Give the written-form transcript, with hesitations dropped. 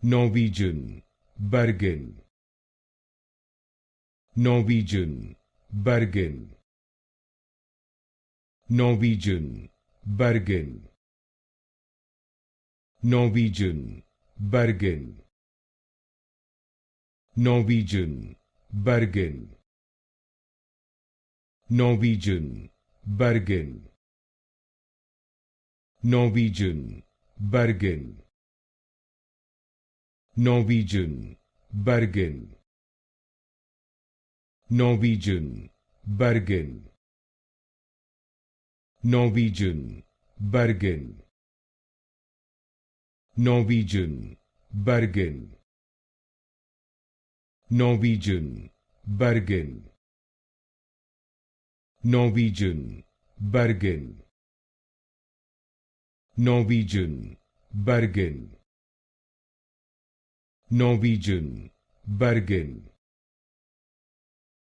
Norwegian, Bergen. Norwegian, Bergen. Norwegian, Bergen. Norwegian, Bergen. Norwegian, Bergen. Norwegian, Bergen. Norwegian, Bergen. Norwegian, Bergen. Norwegian, Bergen. Norwegian, Bergen. Norwegian, Bergen. Norwegian, Bergen. Norwegian, Bergen. Norwegian, Bergen. Norwegian, Bergen.